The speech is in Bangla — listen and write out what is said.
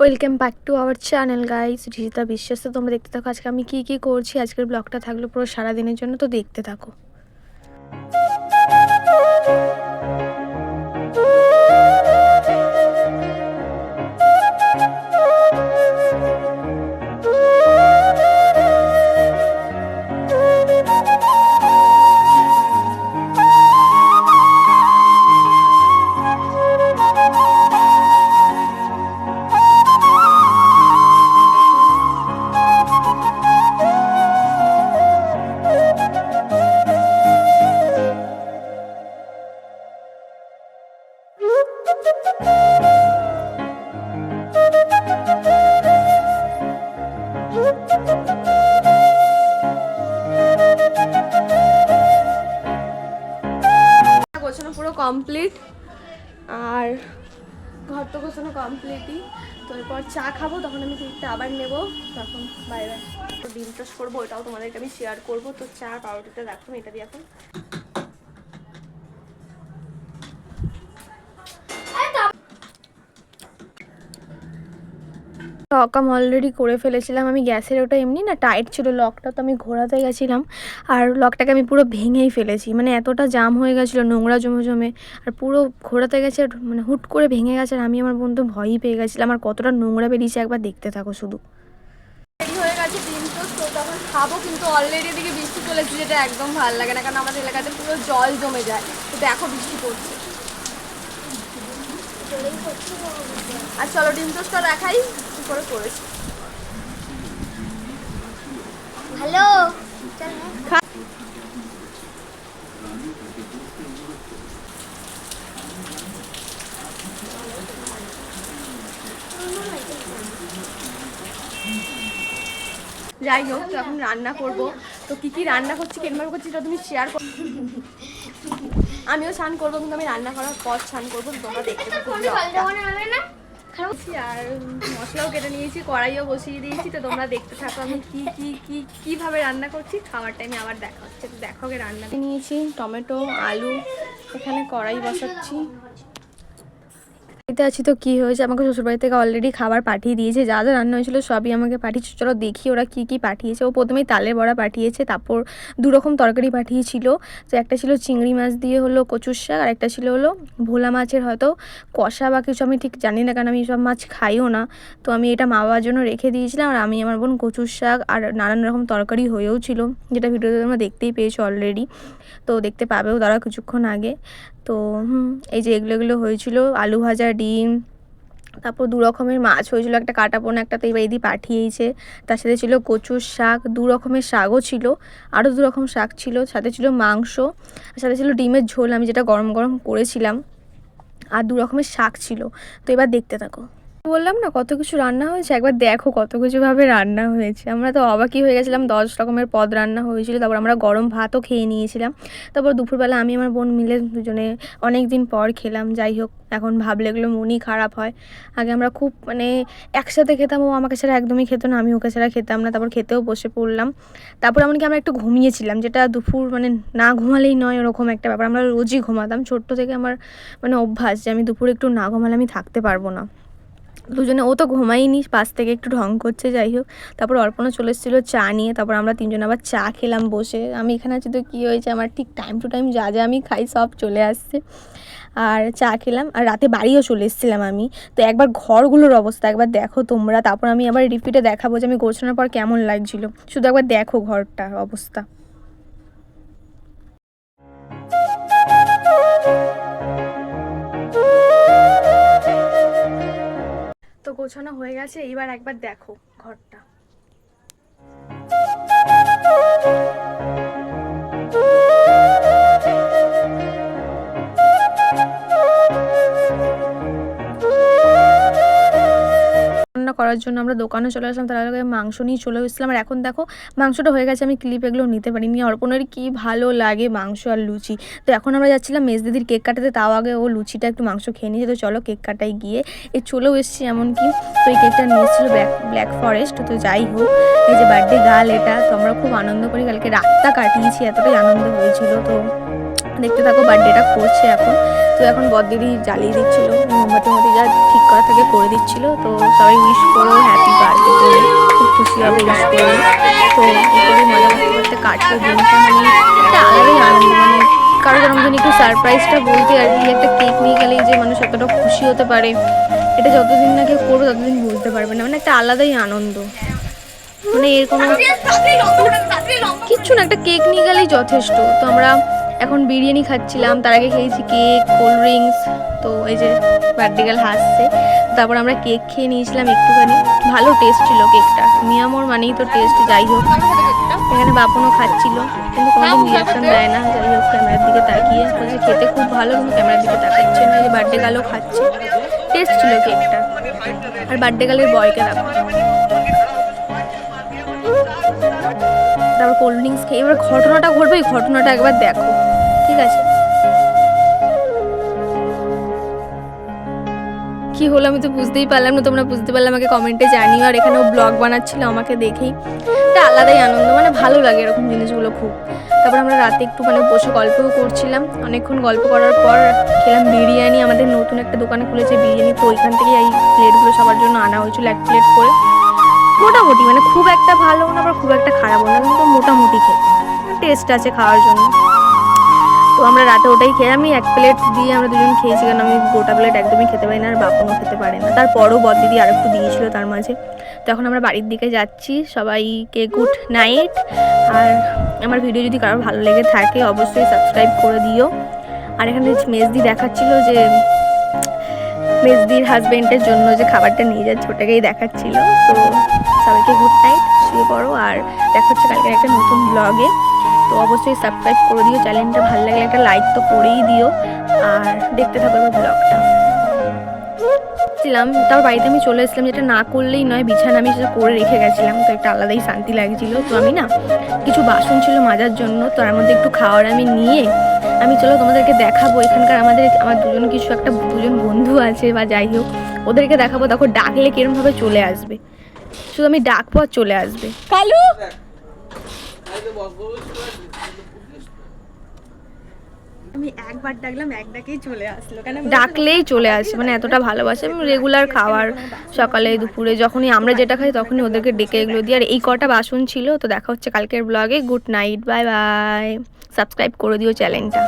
Welcome back to our channel guys, Rijita বিশ্বাস। তো তোমরা দেখতে থাকো আজকে আমি কি করছি। আজকের ব্লগটা থাকলো পুরো সারাদিনের জন্য, তো দেখতে থাকো। গোছানো পুরো কমপ্লিট, আর ঘর তো গোছানো কমপ্লিটই। তো এরপর চা খাবো, তখন আমি কেকটা আবার নেবো, তখন বাইরে ডিম টোস্ট করবো, ওটাও তোমাদেরকে আমি শেয়ার করবো। তো চা পাউরুটিটা রাখুন, এটা দিয়ে এখন লকআম অলরেডি করে ফেলেছিলাম আমি। গ্যাসের ওটা এমনি না টাইট ছিল লকটা, তো আমি ঘোরাতে গেছিলাম আর লকটাকে আমি পুরো ভেঙেই ফেলেছি। মানে এতটা জাম হয়ে গেছিলো, নোংরা জমে জমে, আর পুরো ঘোরাতে গেছে, মানে হুট করে ভেঙে গেছে। আর আমি আমার বন্ধু ভয়ই পেয়ে গেছিলাম। আর কতটা নোংরা বেরিয়েছে একবার দেখতে থাকো শুধু। রেডি হয়ে গেছে ডিম টোস্ট, তো তখন খাবো। কিন্তু অলরেডি এদিকে বৃষ্টি চলেছে, যেটা একদম ভালো লাগে না, কারণ আমাদের এলাকাতে পুরো জল জমে যায়। তো দেখো বৃষ্টি পড়ছে। আর চলো ডিম টোস্টটা দেখাই কি করে করেছি। হ্যালো, যাই হোক, তো এখন রান্না করব। তো কি রান্না করছি, কেমন করছি, এটা তুমি শেয়ার করো। আমিও স্নান করবো, কিন্তু আমি রান্না করার পর স্নান করবো। তোমরা দেখতে পাবো। আর মশলাও কেটে নিয়েছি, কড়াইও বসিয়ে দিয়েছি। তো তোমরা দেখতে থাকো আমি কিভাবে রান্না করছি। খাওয়ার টাইমে আবার দেখা হচ্ছে। তো দেখো রান্না নিয়েছি টমেটো, আলু, এখানে কড়াই বসাচ্ছি। বাড়িতে আছি তো কি হয়েছে, আমাকে শ্বশুরবাড়ি থেকে অলরেডি খাবার পাঠিয়ে দিয়েছে। যা যা রান্না হয়েছিল সবই আমাকে পাঠিয়েছে। চলো দেখি ওরা কি পাঠিয়েছে। ও প্রথমেই তালের বড়া পাঠিয়েছে, তারপর 2 রকম তরকারি পাঠিয়েছিল। তো একটা ছিল চিংড়ি মাছ দিয়ে হলো কচুর শাক, আর একটা ছিল হলো ভোলা মাছের হয়তো কষা বা কিছু, আমি ঠিক জানি না, কারণ আমি সব মাছ খাইও না। তো আমি এটা মা বাবার জন্য রেখে দিয়েছিলাম। আর আমি আমার বোন কচুর শাক আর নানান রকম তরকারি হয়েও ছিল, যেটা ভিডিওতে তোমরা দেখতেই পেয়েছো অলরেডি। তো দেখতে পাবেও তারা কিছুক্ষণ আগে। তো এই যে এগুলো হয়েছিল, আলু ভাজা, ডিম, তারপর 2 রকমের মাছ হয়েছিল, একটা কাটা পোনা, একটা তো এবার এদি পাঠিয়েছে। তার সাথে ছিল কচুর শাক, 2 রকমের শাকও ছিল, আরও 2 রকম শাক ছিল, সাথে ছিল মাংস, আর সাথে ছিল ডিমের ঝোল, আমি যেটা গরম গরম করেছিলাম, আর 2 রকমের শাক ছিল। তো এবার দেখতে থাকো। বললাম না কত কিছু রান্না হয়েছে, একবার দেখো কত কিছুভাবে রান্না হয়েছে। আমরা তো অবাকই হয়ে গেছিলাম, 10 রকমের পদ রান্না হয়েছিল। তারপর আমরা গরম ভাতও খেয়ে নিয়েছিলাম। তারপর দুপুরবেলা আমি আমার বোন মিলে দুজনে অনেক দিন পর খেলাম। যাই হোক, এখন ভাবলে এগুলো মনই খারাপ হয়। আগে আমরা খুব মানে একসাথে খেতাম, ও আমাকে ছাড়া একদমই খেত না, আমি ওকে ছাড়া খেতাম না। তারপর খেতেও বসে পড়লাম। তারপর এমনকি আমরা একটু ঘুমিয়েছিলাম, যেটা দুপুর মানে না ঘুমালেই নয় ওরকম একটা ব্যাপার। আমরা রোজই ঘুমাতাম, ছোট্ট থেকে আমার মানে অভ্যাস যে আমি দুপুরে একটু না ঘুমালে আমি থাকতে পারবো না। দুজনে, ও তো ঘুমাইনি, পাশ থেকে একটু ঢং করছে। যাই হোক, তারপর অর্পণা চলে এসেছিলো চা নিয়ে। তারপর আমরা 3 জন আবার চা খেলাম বসে। আমি এখানে আছি তো কী হয়েছে, আমার ঠিক টাইম টু টাইম যা যা আমি খাই সব চলে আসছে। আর চা খেলাম, আর রাতে বাড়িও চলে এসেছিলাম আমি। তো একবার ঘরগুলোর অবস্থা একবার দেখো তোমরা, তারপর আমি আবার রিপিটে দেখাবো যে আমি গোছানোর পর কেমন লাগছিল। শুধু একবার দেখো ঘরটার অবস্থা। তো গোছানো হয়ে গেছে, এইবার একবার দেখো ঘরটা। রান্না করার জন্য আমরা দোকানে চলে আসলাম, তার আগে মাংস নিয়ে চলে এসেছিলাম। আর এখন দেখো মাংসটা হয়ে গেছে, আমি ক্লিপ এগুলো নিতে পারিনি। অর্পণের কি ভালো লাগে মাংস আর লুচি। তো এখন আমরা যাচ্ছিলাম মেজ দিদির কেক কাটাতে, তাও আগে ও লুচিটা একটু মাংস খেয়ে নিয়েছে। তো চলো কেক কাটাই গিয়ে চলেও এসেছি এমনকি। তো এই কেকটা নিয়ে এসেছিলো ব্ল্যাক ফরেস্ট। তো যাই হোক, এই যে বার্থডে গার্ল এটা, তো আমরা খুব আনন্দ করি, কালকে রাতটা কাটিয়েছি, এতটাই আনন্দ হয়েছিল। তো দেখতে থাকো। বার্থডেটা করছে এখন, তো এখন বড়দিদি জ্বালিয়ে দিচ্ছিলো মোমবাতি মতি যা ঠিক করা থেকে করে দিচ্ছিলো। তো সবাই উইশ করো হ্যাপি বার্থডে করে, খুব খুশি হবে উইশ করলে। তো এগুলোই মজা করতে করতে কাটলো দিনটা, মানে একটা আলাদাই আনন্দ। মানে কারো জন্মদিন একটু সারপ্রাইজটা বলতে আর কি, একটা কেক নিয়ে গেলেই যে মানুষ এতটা খুশি হতে পারে, এটা যতদিন না কেউ করবো ততদিন বুঝতে পারবে না। মানে একটা আলাদাই আনন্দ, মানে এর কোনো কিচ্ছু না, একটা কেক নিয়ে গেলেই যথেষ্ট। তো আমরা এখন বিরিয়ানি খাচ্ছিলাম, তার আগে খেয়েছি কেক, কোল্ড ড্রিঙ্কস। তো এই যে বার্থডে গার্ল হাসছে। তারপর আমরা কেক খেয়ে নিয়েছিলাম একটুখানি, ভালো টেস্ট ছিল কেকটা। মিয়ামোর মানেই তো টেস্ট, যাই হোক। এখানে বাপনও খাচ্ছিল, কিন্তু কোনোদিন রিয়াকশন দেয় না। যাই হোক, ক্যামেরার দিকে তাকিয়ে বলছে খেতে খুব ভালো, কিন্তু ক্যামেরার দিকে তাকাচ্ছে না। যে বার্থডে গার্লও খাচ্ছে, টেস্ট ছিল কেকটা। আর বার্থডে গার্লের বয়কে দেখো। তারপর কোল্ড ড্রিঙ্কস খেয়ে এবার ঘটনাটা ঘটবে, এই ঘটনাটা একবার দেখো, ঠিক আছে? কি হলো আমি তো বুঝতেই পারলাম না, তোমরা বুঝতে পারলে আমাকে কমেন্টে জানিও। আর এখানেও ব্লগ বানাচ্ছিল আমাকে দেখেই, এটা আলাদাই আনন্দ, মানে ভালো লাগে এরকম জিনিসগুলো খুব। তারপর আমরা রাতে একটু মানে বসে গল্পও করছিলাম, অনেকক্ষণ গল্প করার পর খেলাম বিরিয়ানি। আমাদের নতুন একটা দোকানে খুলেছে বিরিয়ানি, তো ওইখান থেকে এই প্লেটগুলো সবার জন্য আনা হয়েছিল, এক প্লেট করে। মোটামুটি, মানে খুব একটা ভালো না আবার খুব একটা খারাপ না, কিন্তু মোটামুটি খেতে টেস্ট আছে খাওয়ার জন্য। তো আমরা রাতে ওটাই খেয়ে, আমি এক প্লেট দিয়ে আমরা দুজন খেয়েছি, কারণ আমি গোটা প্লেট একদমই খেতে পারি না, আর বাপনও খেতে পারে না। তারপরও বড়দিদি আর একটু দিয়েছিল তার মাঝে। তো এখন আমরা বাড়ির দিকে যাচ্ছি, সবাইকে গুড নাইট। আর আমার ভিডিও যদি কারোর ভালো লেগে থাকে অবশ্যই সাবস্ক্রাইব করে দিও। আর এখানে মেজদি দেখাচ্ছিল যে মেজদির হাজবেন্ডের জন্য যে খাবারটা নিয়ে যাচ্ছে, ওটাকেই দেখাচ্ছিল। তো সবাইকে গুড নাইট, শুয়ে পড়ো। আর দেখা হচ্ছে কালকে একটা নতুন ব্লগে। তো অবশ্যই সাবস্ক্রাইব করে দিও, চ্যানেলটা ভালো লাগলে একটা লাইক তো করেই দিও। আর দেখতে থাকো এবার ব্লগটা। ছিলাম তারপর বাড়িতে আমি চলে এসেছিলাম, যেটা না করলেই নয়, বিছানা আমি সেটা করে রেখে গেছিলাম। তো একটা আলাদাই শান্তি লাগছিল। তো আমি না কিছু বাসন ছিল মাজার জন্য, তো তার মধ্যে একটু খাওয়ার আমি নিয়ে আমি চলো তোমাদেরকে দেখাবো। এখানকার আমার দুজন বন্ধু আছে বা যাই হোক, ওদেরকে দেখাবো। দেখো ডাকলে কিরমভাবে চলে আসবে, শুধু আমি ডাকবো আর চলে আসবে। কালু আমি একবার ডাকলাম, এক ডাকেই চলে আসলো, কেন ডাকলেই চলে আসে, মানে এতটা ভালোবাসে। আমি রেগুলার খাওয়ার সকালে দুপুরে যখনই আমরা যেটা খাই তখনই ওদেরকে ডেকে এগুলো দিই। আর এই কটা বাসন ছিল। তো দেখা হচ্ছে কালকের ব্লগে। Good night, bye bye, subscribe করে দিও চ্যানেলটা।